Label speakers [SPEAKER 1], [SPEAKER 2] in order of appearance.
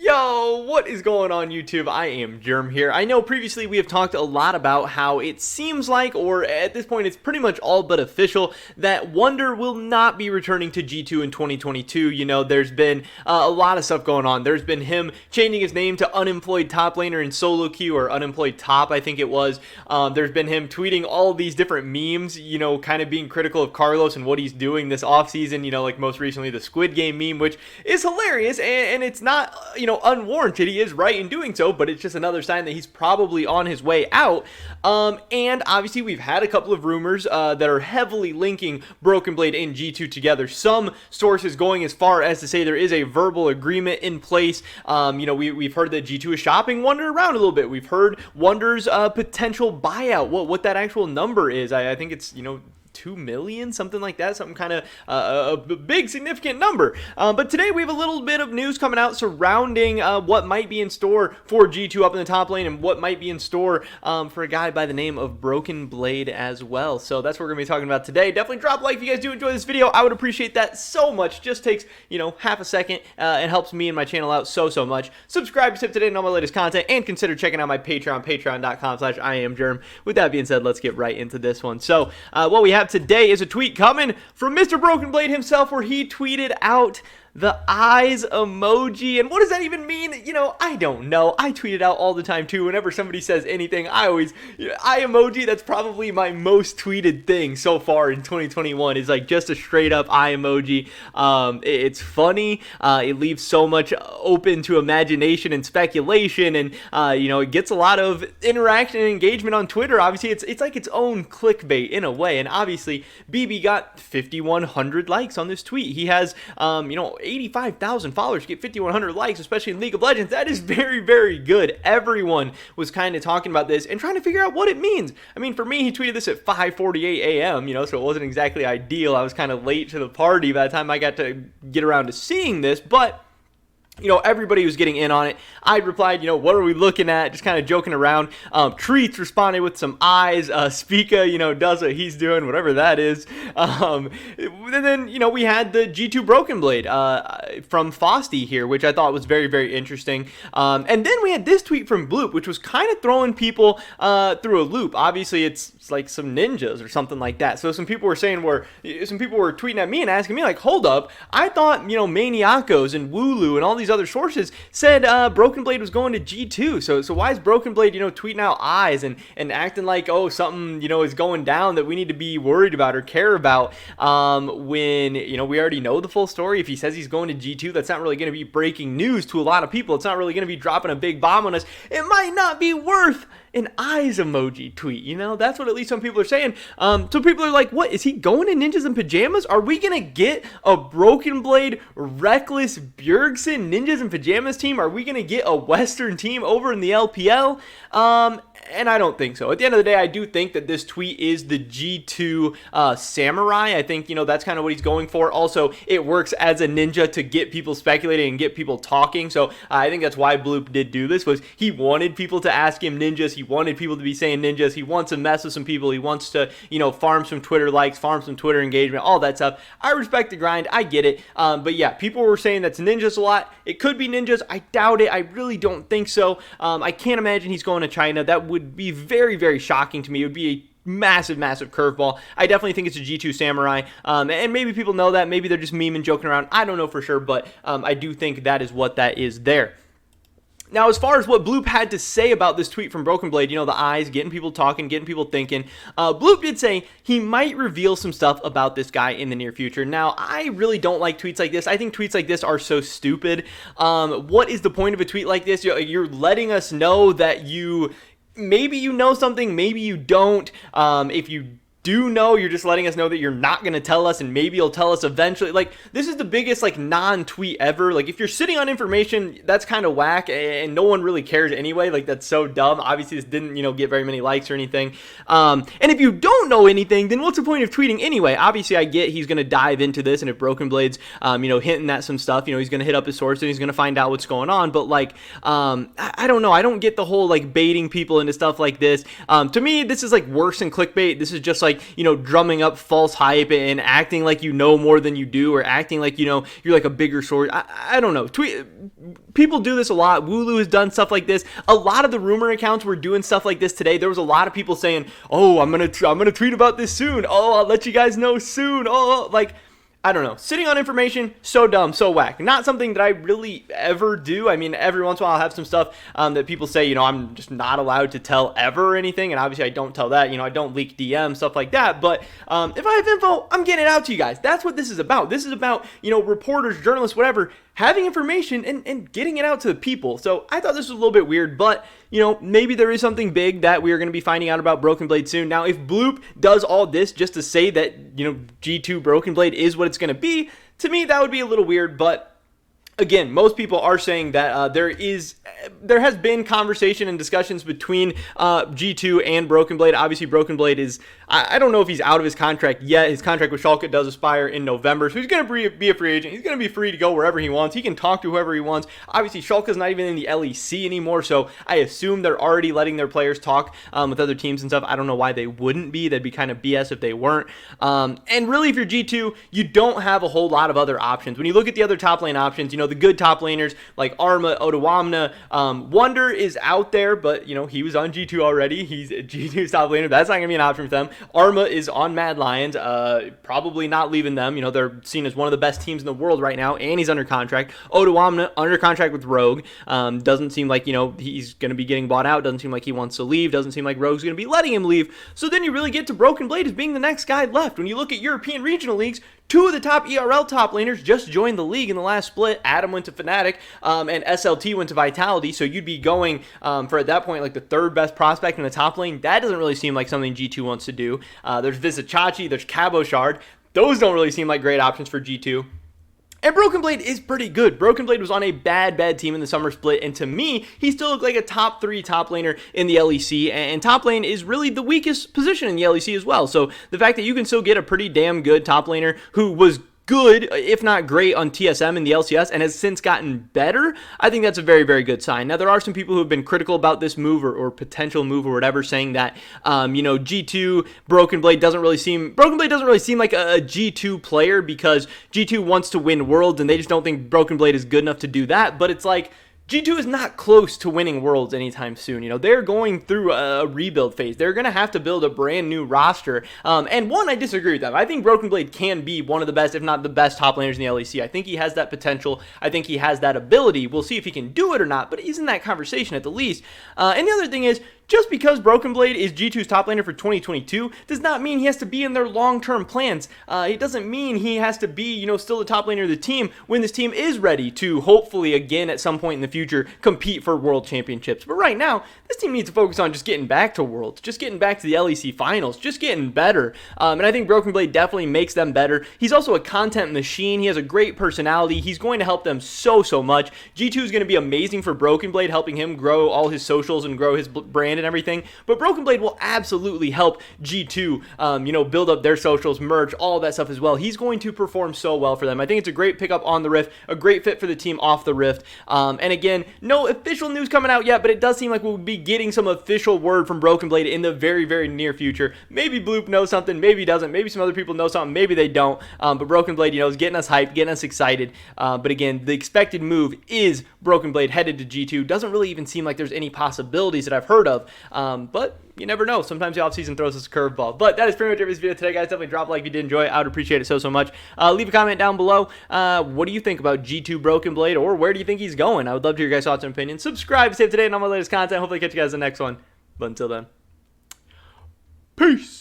[SPEAKER 1] Yo, what is going on YouTube? I am Germ here. I know previously we have talked a lot about how it seems like, or at this point it's pretty much all but official, that Wonder will not be returning to G2 in 2022. You know, there's been a lot of stuff going on. There's been him changing his name to Unemployed Top Laner in solo queue, or Unemployed Top, I think it was. There's been him tweeting all these different memes, you know, kind of being critical of Carlos and what he's doing this offseason, you know, like most recently the Squid Game meme, which is hilarious, and it's not, you know, unwarranted. He is right in doing so, but it's just another sign that he's probably on his way out. And obviously we've had a couple of rumors that are heavily linking Brokenblade and G2 together. Some sources going as far as to say there is a verbal agreement in place. You know, we've heard that G2 is shopping Wonder around a little bit. We've heard Wonder's potential buyout, what that actual number is. I think it's, you know, 2 million, something like that, something kind of a big significant number. But today we have a little bit of news coming out surrounding what might be in store for G2 up in the top lane, and what might be in store for a guy by the name of Brokenblade as well. So that's what we're gonna be talking about today. Definitely drop a like if you guys do enjoy this video. I would appreciate that so much. Just takes, you know, half a second and helps me and my channel out so much. Subscribe to today and all my latest content, and consider checking out my Patreon, patreon.com/IamGerm. With that being said, let's get right into this one. So what we have today is a tweet coming from Mr. Brokenblade himself, where he tweeted out the eyes emoji. And what does that even mean? You know, I don't know. I tweet it out all the time too. Whenever somebody says anything, I always, you know, eye emoji. That's probably my most tweeted thing so far in 2021, is like just a straight up eye emoji. It's funny. It leaves so much open to imagination and speculation, and you know, it gets a lot of interaction and engagement on Twitter. Obviously it's like its own clickbait in a way, and obviously BB got 5,100 likes on this tweet. He has you know, 85,000 followers. Get 5,100 likes, especially in League of Legends. That is very good. Everyone was kind of talking about this and trying to figure out what it means. I mean, for me, he tweeted this at 5:48 a.m., you know, so it wasn't exactly ideal. I was kind of late to the party by the time I got to get around to seeing this, but you know, everybody was getting in on it. I replied, you know, what are we looking at? Just kind of joking around. Treats responded with some eyes. Spica, you know, does what he's doing, whatever that is. And then, you know, we had the G2 Brokenblade from Fosty here, which I thought was very interesting. And then we had this tweet from Bloop, which was kind of throwing people through a loop. Obviously, it's like some ninjas or something like that. So some people were tweeting at me and asking me, like, hold up, I thought, you know, Maniacos and Wooloo and all these other sources said Brokenblade was going to G2. So why is Brokenblade, you know, tweeting out eyes and acting like, oh, something, you know, is going down that we need to be worried about or care about, when, you know, we already know the full story. If he says he's going to G2, that's not really going to be breaking news to a lot of people. It's not really going to be dropping a big bomb on us. It might not be worth an eyes emoji tweet, you know? That's what at least some people are saying. So people are like, what, is he going to Ninjas in Pajamas? Are we gonna get a Brokenblade Reckless Bjergsen Ninjas in Pajamas team? Are we gonna get a Western team over in the LPL? And I don't think so. At the end of the day, I do think that this tweet is the G2 Samurai. I think, you know, that's kind of what he's going for. Also, it works as a ninja to get people speculating and get people talking. So I think that's why Bloop did do this, was he wanted people to ask him ninjas. He wanted people to be saying ninjas. He wants to mess with some people. He wants to, you know, farm some Twitter likes, farm some Twitter engagement, all that stuff. I respect the grind. I get it. But yeah, people were saying that's ninjas a lot. It could be ninjas. I doubt it. I really don't think so. I can't imagine he's going to China. That would be very shocking to me. It would be a massive curveball. I definitely think it's a G2 Samurai, and maybe people know that. Maybe they're just memeing, joking around. I don't know for sure, but I do think that is what that is there. Now, as far as what Bloop had to say about this tweet from Brokenblade, you know, the eyes, getting people talking, getting people thinking, Bloop did say he might reveal some stuff about this guy in the near future. Now, I really don't like tweets like this. I think tweets like this are so stupid. What is the point of a tweet like this? You're letting us know that maybe you know something, maybe you don't. If you do know, you're just letting us know that you're not going to tell us, and maybe you'll tell us eventually. Like, this is the biggest, like, non-tweet ever. Like, if you're sitting on information, that's kind of whack, and no one really cares anyway. Like, that's so dumb. Obviously, this didn't, you know, get very many likes or anything. And if you don't know anything, then what's the point of tweeting anyway? Obviously, I get he's going to dive into this, and if Brokenblade's, you know, hinting at some stuff, you know, he's going to hit up his source, and he's going to find out what's going on. But, like, I don't know. I don't get the whole, like, baiting people into stuff like this. To me, this is, like, worse than clickbait. This is just, like, like, drumming up false hype and acting like you know more than you do, or acting like, you're like a bigger source. I don't know. People do this a lot. Wooloo has done stuff like this. A lot of the rumor accounts were doing stuff like this today. There was a lot of people saying, oh, I'm gonna tweet about this soon. Oh, I'll let you guys know soon. Oh, like, I don't know. Sitting on information, so dumb, so whack. Not something that I really ever do. I mean, every once in a while I'll have some stuff that people say, I'm just not allowed to tell ever or anything. And obviously I don't tell that. I don't leak DMs, stuff like that. But if I have info, I'm getting it out to you guys. That's what this is about. This is about, reporters, journalists, whatever, having information and getting it out to the people. So I thought this was a little bit weird, but maybe there is something big that we are going to be finding out about Brokenblade soon. Now, if Bloop does all this just to say that, G2 Brokenblade is what it's going to be, to me, that would be a little weird, but again, most people are saying that there has been conversation and discussions between G2 and Brokenblade. Obviously, Brokenblade is, I don't know if he's out of his contract yet. His contract with Schalke does expire in November, so he's going to be a free agent. He's going to be free to go wherever he wants. He can talk to whoever he wants. Obviously, Schalke is not even in the LEC anymore, so I assume they're already letting their players talk with other teams and stuff. I don't know why they wouldn't be. That'd be kind of BS if they weren't. And really, if you're G2, you don't have a whole lot of other options. When you look at the other top lane options, the good top laners like Arma, Odawamna, Wonder is out there, but he was on G2 already. He's G2's top laner. That's not gonna be an option for them. Arma is on Mad Lions, probably not leaving them. They're seen as one of the best teams in the world right now, and he's under contract. Odawamna under contract with Rogue. Doesn't seem like he's gonna be getting bought out. Doesn't seem like he wants to leave. Doesn't seem like Rogue's gonna be letting him leave. So then you really get to Brokenblade as being the next guy left. When you look at European regional leagues, 2 of the top ERL top laners just joined the league in the last split. Adam went to Fnatic, and SLT went to Vitality, so you'd be going for, at that point, like the 3rd best prospect in the top lane. That doesn't really seem like something G2 wants to do. There's Vizicachi, there's Cabochard. Those don't really seem like great options for G2. And Brokenblade is pretty good. Brokenblade was on a bad team in the summer split, and to me, he still looked like a top 3 top laner in the LEC, and top lane is really the weakest position in the LEC as well. So the fact that you can still get a pretty damn good top laner who was good, if not great, on TSM in the LCS and has since gotten better, I think that's a very, very good sign. Now, there are some people who have been critical about this move or potential move or whatever, saying that, G2, Brokenblade doesn't really seem like a G2 player because G2 wants to win Worlds and they just don't think Brokenblade is good enough to do that. But it's like, G2 is not close to winning Worlds anytime soon. They're going through a rebuild phase. They're going to have to build a brand new roster. And I disagree with them. I think Brokenblade can be one of the best, if not the best, top laners in the LEC. I think he has that potential. I think he has that ability. We'll see if he can do it or not, but he's in that conversation at the least. And the other thing is, just because Brokenblade is G2's top laner for 2022 does not mean he has to be in their long-term plans. It doesn't mean he has to be, still the top laner of the team when this team is ready to hopefully again at some point in the future compete for world championships. But right now, this team needs to focus on just getting back to Worlds, just getting back to the LEC finals, just getting better. And I think Brokenblade definitely makes them better. He's also a content machine. He has a great personality. He's going to help them so much. G2 is going to be amazing for Brokenblade, helping him grow all his socials and grow his brand and everything, but Brokenblade will absolutely help G2, build up their socials, merch, all that stuff as well. He's going to perform so well for them. I think it's a great pickup on the Rift, a great fit for the team off the Rift. And again, no official news coming out yet, but it does seem like we'll be getting some official word from Brokenblade in the very, very near future. Maybe Bloop knows something, maybe he doesn't, maybe some other people know something, maybe they don't. But Brokenblade, is getting us hyped, getting us excited. But again, the expected move is Brokenblade headed to G2. Doesn't really even seem like there's any possibilities that I've heard of. But you never know. Sometimes the offseason throws us a curveball. But that is pretty much everybody's video today, guys. Definitely drop a like if you did enjoy it. I would appreciate it so much. Leave a comment down below. What do you think about G2 Brokenblade, or where do you think he's going? I would love to hear your guys' thoughts and opinions. Subscribe to stay up to date on all my latest content. Hopefully catch you guys in the next one. But until then, peace.